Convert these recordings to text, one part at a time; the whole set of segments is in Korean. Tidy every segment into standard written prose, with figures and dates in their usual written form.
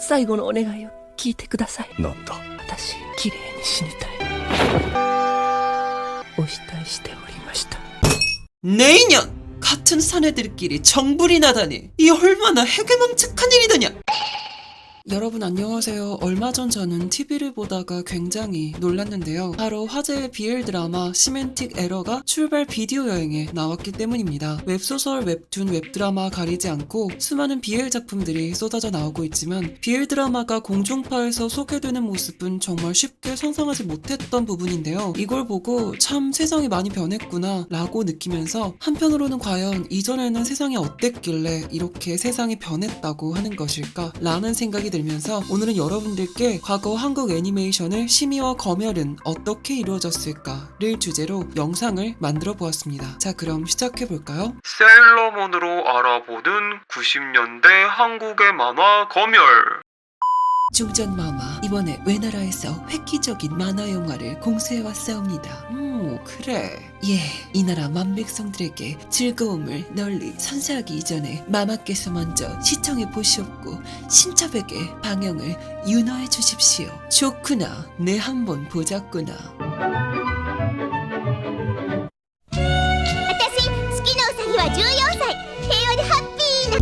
最後のお願いを聞いてください。なんだ。私、綺麗に死にたい。お慕いしておりました。 내년! 같은 사내들끼리 정불이 나다니 이 얼마나 해괴망측한 일이더냐. 여러분 안녕하세요. 얼마 전 저는 TV를 보다가 굉장히 놀랐는데요. 바로 화제의 BL 드라마 시멘틱 에러가 출발 비디오 여행에 나왔기 때문입니다. 웹소설, 웹툰, 웹드라마 가리지 않고 수많은 BL 작품들이 쏟아져 나오고 있지만 BL 드라마가 공중파에서 소개되는 모습은 정말 쉽게 상상하지 못했던 부분인데요. 이걸 보고 참 세상이 많이 변했구나 라고 느끼면서 한편으로는 과연 이전에는 세상이 어땠길래 이렇게 세상이 변했다고 하는 것일까 라는 생각이 들면서 오늘은 여러분들께 과거 한국 애니메이션의 심의와 검열은 어떻게 이루어졌을까를 주제로 영상을 만들어 보았습니다. 자, 그럼 시작해 볼까요? 세일러문으로 알아보는 90년대 한국의 만화 검열. 중전마마, 이번에 외나라에서 획기적인 만화 영화를 공수해왔사옵니다. 그래. 예, 이 나라 만백성들에게 즐거움을 널리 선사하기 이전에 마마께서 먼저 시청해 보시옵고 신첩에게 방영을 윤허해 주십시오. 좋구나. 내 한번 보자꾸나. 私、好きなウサギは14歳。平和でハッピーな。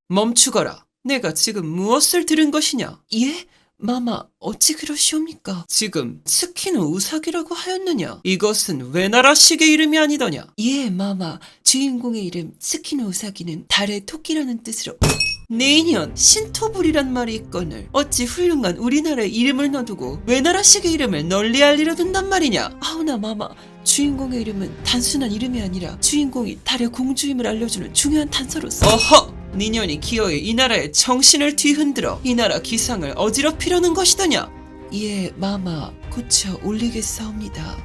멈추거라. 내가 지금 무엇을 들은 것이냐? 예? 마마, 어찌 그러시옵니까? 지금 스키노 우사기라고 하였느냐? 이것은 외나라식의 이름이 아니더냐? 예, 마마. 주인공의 이름 스키노 우사기는 달의 토끼라는 뜻으로. 내년 신토불이란 말이 있거늘 어찌 훌륭한 우리나라의 이름을 놔두고 외나라식의 이름을 널리 알리려 든단 말이냐? 아우나 마마, 주인공의 이름은 단순한 이름이 아니라 주인공이 달의 공주임을 알려주는 중요한 단서로서. 어허! 니년이 기어이 이 나라의 정신을 뒤흔들어 이 나라 기상을 어지럽히려는 것이더냐? 예, 마마, 고쳐 올리겠사옵니다.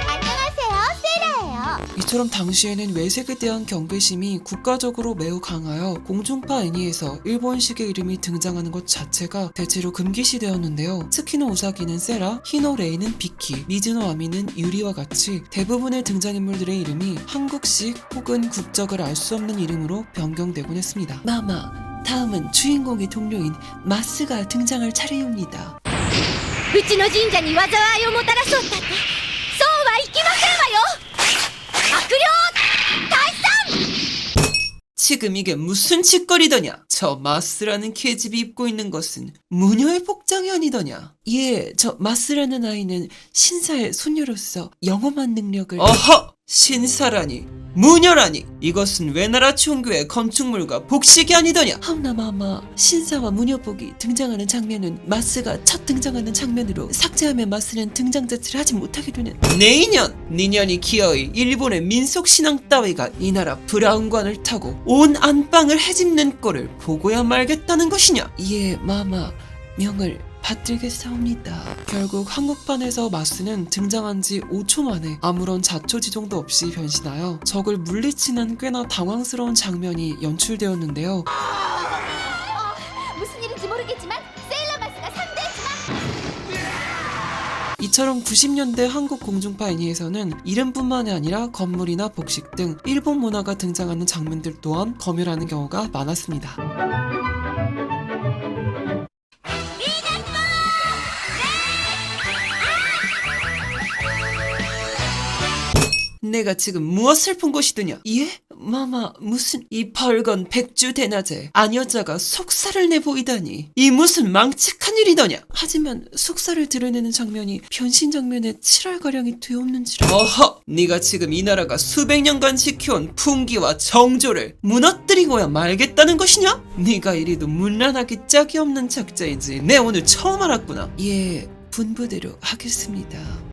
안녕하세요, 세라예요. 이처럼 당시에는 외색에 대한 경계심이 국가적으로 매우 강하여 공중파 애니에서 일본식의 이름이 등장하는 것 자체가 대체로 금기시되었는데요. 스키노 우사기는 세라, 히노 레이는 비키, 미즈노 아미는 유리와 같이 대부분의 등장인물들의 이름이 한국식 혹은 국적을 알 수 없는 이름으로 변경되곤 했습니다. 마마, 다음은 주인공의 동료인 마스가 등장할 차례입니다. うちの神社に災いをもたらそうったって、そうはいきませんわよ。悪霊退散。 지금 이게 무슨 짓거리더냐? 저 마스라는 계집이 입고 있는 것은 무녀의 복장이 아니더냐? 예, 저 마스라는 아이는 신사의 소녀로서 영험한 능력을. 어허! 신사라니, 무녀라니, 이것은 외나라 총교의 건축물과 복식이 아니더냐? 하우나 마마, 신사와 무녀복이 등장하는 장면은 마스가 첫 등장하는 장면으로 삭제하면 마스는 등장 자체를 하지 못하게 되는. 내년! 니년이 기어이 일본의 민속신앙 따위가 이 나라 브라운관을 타고 온 안방을 헤집는 꼴을 보고야 말겠다는 것이냐? 예, 마마, 명을 받들겠사옵니다. 결국 한국판에서 마스는 등장한 지 5초 만에 아무런 자초지종도 없이 변신하여 적을 물리치는 꽤나 당황스러운 장면이 연출되었는데요. 무슨 일인지 모르겠지만 세일러마스가 상대했지만. 이처럼 90년대 한국 공중파 애니에서는 이름뿐만이 아니라 건물이나 복식 등 일본 문화가 등장하는 장면들 또한 검열하는 경우가 많았습니다. 내가 지금 무엇을 본 것이더냐? 예? 마마, 무슨 이 벌건 백주 대낮에 아녀자가 속살을 내보이다니 이 무슨 망측한 일이더냐? 하지만 속살을 드러내는 장면이 변신 장면에 7할가량이 되었는지라. 어허! 네가 지금 이 나라가 수백 년간 지켜온 풍기와 정조를 무너뜨리고야 말겠다는 것이냐? 네가 이리도 문란하기 짝이 없는 작자이지 내 오늘 처음 알았구나. 예, 분부대로 하겠습니다.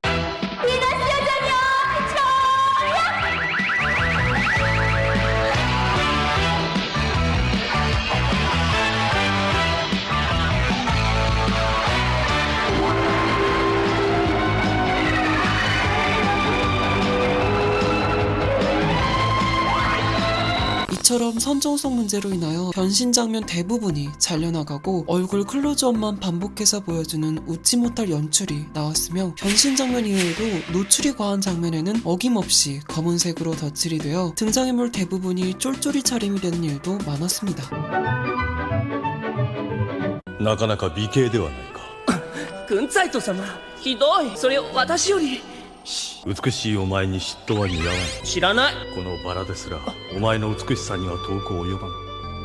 이처럼 선정성 문제로 인하여 변신 장면 대부분이 잘려나가고 얼굴 클로즈업만 반복해서 보여주는 웃지 못할 연출이 나왔으며 변신 장면 이외에도 노출이 과한 장면에는 어김없이 검은색으로 덧칠이 되어 등장인물 대부분이 쫄쫄이 차림이 되는 일도 많았습니다. なかなか美形ではないか。軍ザイト様、ひどい。それを私より。美しいお前に嫉妬は似合わん。知らない。このバラですらお前の美しさには遠く及ばん。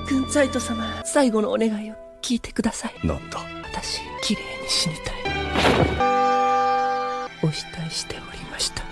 軍ザイト様、最後のお願いを聞いてください。なんだ。私、綺麗に死にたい。お慕いしておりました。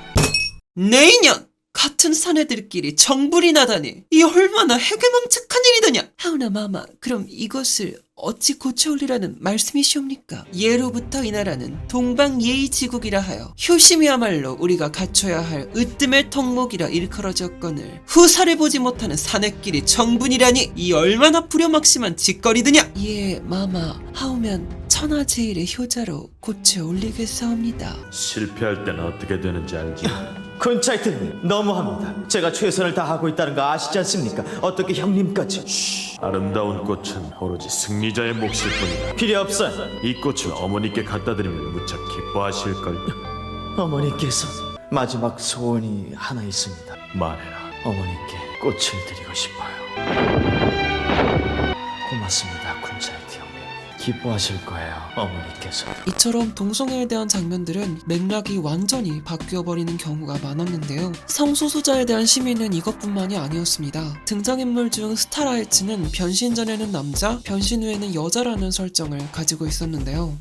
내년! 같은 사내들끼리 정불이 나다니 이 얼마나 해괴망측한 일이더냐. 하오나 마마, 그럼 이것을 어찌 고쳐올리라는 말씀이시옵니까? 예로부터 이 나라는 동방예의지국이라 하여 효심이야말로 우리가 갖춰야 할 으뜸의 덕목이라 일컬어졌거늘 후사를 보지 못하는 사내끼리 정분이라니 이 얼마나 불효막심한 짓거리드냐. 예, 마마, 하오면 천하제일의 효자로 고쳐올리겠사옵니다. 실패할 때는 어떻게 되는지 알지? 쿤차이트님 너무합니다. 제가 최선을 다하고 있다는 거 아시지 않습니까? 어떻게 형님까지? 아름다운 꽃은 오로지 승리자의 몫일 뿐이다. 필요 없어요. 이 꽃을 어머니께 갖다 드리면 무척 기뻐하실걸. 어머니께서 마지막 소원이 하나 있습니다. 말해라. 어머니께 꽃을 드리고 싶어요. 고맙습니다, 쿤차이트 형님. 기뻐하실 거예요, 어머니께서. 이처럼 동성애에 대한 장면들은 맥락이 완전히 바뀌어버리는 경우가 많았는데요. 성소수자에 대한 심의는 이것뿐만이 아니었습니다. 등장인물 중 스타라이츠는 변신 전에는 남자, 변신 후에는 여자라는 설정을 가지고 있었는데요.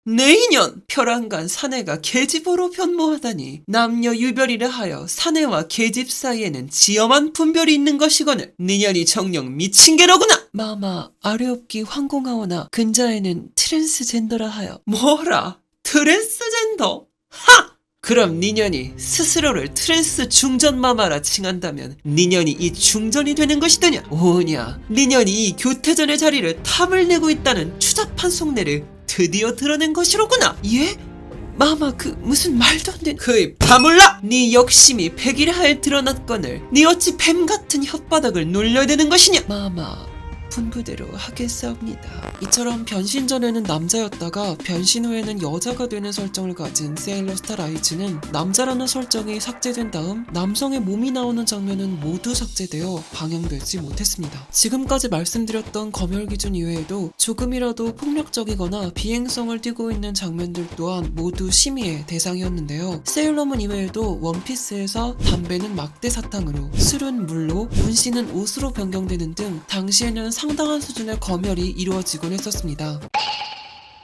내인년! 벼랑간 사내가 계집으로 변모하다니 남녀 유별이라 하여 사내와 계집 사이에는 지엄한 분별이 있는 것이거늘 니년이 정녕 미친 게로구나! 마마 아래옵기 황공하오나 근자에는 트랜스젠더라 하여 뭐라? 트랜스젠더? 하! 그럼 니년이 스스로를 트랜스 중전마마라 칭한다면 니년이 이 중전이 되는 것이더냐? 오냐, 니년이 이 교태전의 자리를 탐을 내고 있다는 추잡한 속내를 드디어 드러낸 것이로구나. 예? 마마 무슨 말도 안 되는 그입 다물라! 네 역심이 백일하에 드러났거늘 네 어찌 뱀같은 혓바닥을 놀려대는 것이냐. 마마 분부대로 하겠사옵니다. 이처럼 변신 전에는 남자였다가 변신 후에는 여자가 되는 설정을 가진 세일러 스타라이츠는 남자라는 설정이 삭제된 다음 남성의 몸이 나오는 장면은 모두 삭제되어 방영되지 못했습니다. 지금까지 말씀드렸던 검열 기준 이외에도 조금이라도 폭력적이거나 비행성을 띠고 있는 장면들 또한 모두 심의의 대상이었는데요. 세일러문 이외에도 원피스에서 담배는 막대 사탕으로, 술은 물로, 문신은 옷으로 변경되는 등 당시에는 상당한 수준의 검열이 이루어지곤 했었습니다.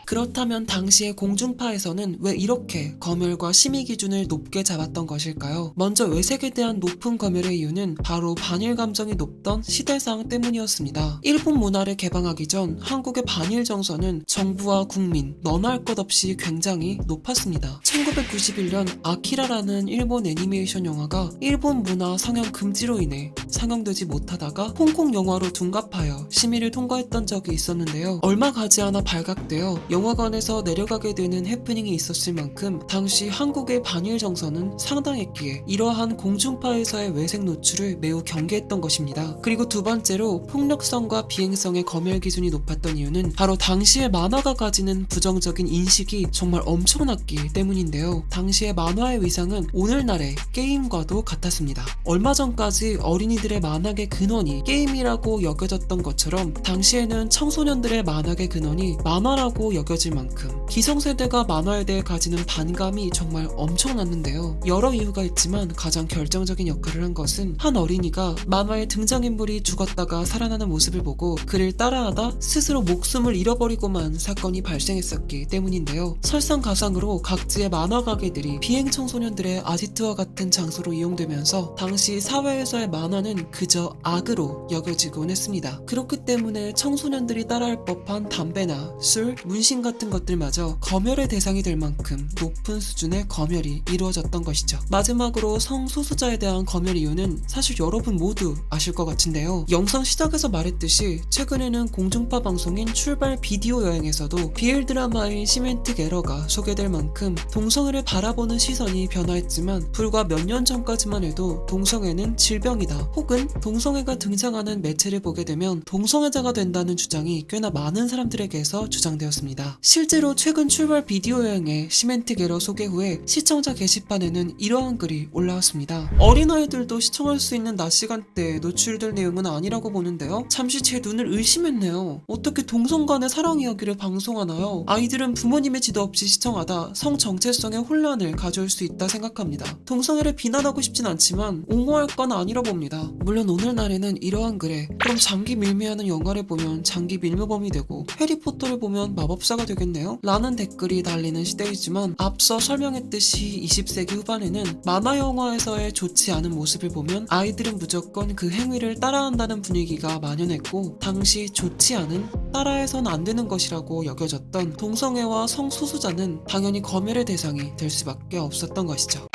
그렇다면 당시의 공중파에서는 왜 이렇게 검열과 심의 기준을 높게 잡았던 것일까요? 먼저 외색에 대한 높은 검열의 이유는 바로 반일 감정이 높던 시대상 때문이었습니다. 일본 문화를 개방하기 전 한국의 반일 정서는 정부와 국민, 너나 할 것 없이 굉장히 높았습니다. 1991년 아키라라는 일본 애니메이션 영화가 일본 문화 상영 금지로 인해 상영되지 못하다가 홍콩 영화로 둔갑하여 심의를 통과했던 적이 있었는데요. 얼마 가지 않아 발각되어 영화관에서 내려가게 되는 해프닝이 있었을 만큼 당시 한국의 반일 정서는 상당했기에 이러한 공중파에서의 외색 노출을 매우 경계했던 것입니다. 그리고 두 번째로 폭력성과 비행성의 검열 기준이 높았던 이유는 바로 당시의 만화가 가지는 부정적인 인식이 정말 엄청났기 때문인데요. 당시의 만화의 위상은 오늘날의 게임과도 같았습니다. 얼마 전까지 어린이들의 만학의 근원이 게임이라고 여겨졌던 것처럼 당시에는 청소년들의 만학의 근원이 만화라고 여겨질 만큼 기성세대가 만화에 대해 가지는 반감이 정말 엄청났는데요. 여러 이유가 있지만 가장 결정적인 역할을 한 것은 한 어린이가 만화의 등장인물이 죽었다가 살아나는 모습을 보고 그를 따라하다 스스로 목숨을 잃어버리고만 사건이 발생했었기 때문인데요. 설상가상으로 각지의 만화 가게들이 비행 청소년들의 아지트와 같은 장소로 이용되면서 당시 사회에서의 만화는 그저 악으로 여겨지곤 했습니다. 그렇기 때문에 청소년들이 따라할 법한 담배나 술, 문신 제품 같은 것들마저 검열의 대상이 될 만큼 높은 수준의 검열이 이루어졌던 것이죠. 마지막으로 성소수자에 대한 검열 이유는 사실 여러분 모두 아실 것 같은데요. 영상 시작에서 말했듯이 최근에는 공중파 방송인 출발 비디오 여행에서도 BL 드라마인 시멘트 게러가 소개될 만큼 동성애를 바라보는 시선이 변화했지만 불과 몇 년 전까지만 해도 동성애는 질병이다 혹은 동성애가 등장하는 매체를 보게 되면 동성애자가 된다는 주장이 꽤나 많은 사람들에게서 주장되었습니다. 실제로 최근 출발 비디오 여행의 시멘트 게러 소개 후에 시청자 게시판에는 이러한 글이 올라왔습니다. 어린아이들도 시청할 수 있는 낮 시간대에 노출될 내용은 아니라고 보는데요. 잠시 제 눈을 의심했네요. 어떻게 동성 간의 사랑 이야기를 방송하나요? 아이들은 부모님의 지도 없이 시청하다 성 정체성에 혼란을 가져올 수 있다 생각합니다. 동성애를 비난하고 싶진 않지만 옹호할 건 아니라 봅니다. 물론 오늘날에는 이러한 글에 그럼 장기 밀매하는 영화를 보면 장기 밀묘범이 되고 해리포터를 보면 마법사가 되겠네요? 라는 댓글이 달리는 시대이지만 앞서 설명했듯이 20세기 후반에는 만화 영화에서의 좋지 않은 모습을 보면 아이들은 무조건 그 행위를 따라한다는 분위기가 만연했고 당시 좋지 않은 따라해선 안 되는 것이라고 여겨졌던 동성애와 성소수자는 당연히 검열의 대상이 될 수밖에 없었던 것이죠.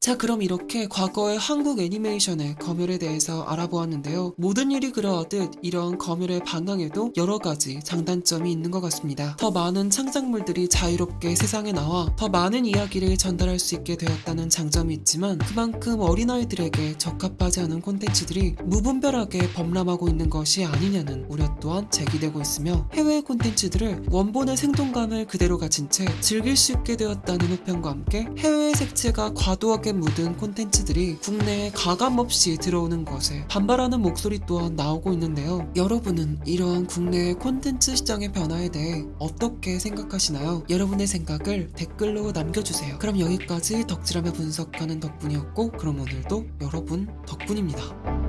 자, 그럼 이렇게 과거의 한국 애니메이션의 검열에 대해서 알아보았는데요. 모든 일이 그러하듯 이런 검열의 방향에도 여러 가지 장단점이 있는 것 같습니다. 더 많은 창작물들이 자유롭게 세상에 나와 더 많은 이야기를 전달할 수 있게 되었다는 장점이 있지만 그만큼 어린아이들에게 적합하지 않은 콘텐츠들이 무분별하게 범람하고 있는 것이 아니냐는 우려 또한 제기되고 있으며 해외 콘텐츠들을 원본의 생동감을 그대로 가진 채 즐길 수 있게 되었다는 호평과 함께 해외의 색채가 과도하게 묻은 콘텐츠들이 국내에 가감없이 들어오는 것에 반발하는 목소리 또한 나오고 있는데요. 여러분은 이러한 국내의 콘텐츠 시장의 변화에 대해 어떻게 생각하시나요? 여러분의 생각을 댓글로 남겨주세요. 그럼 여기까지 덕질하며 분석하는 덕분이었고 그럼 오늘도 여러분 덕분입니다.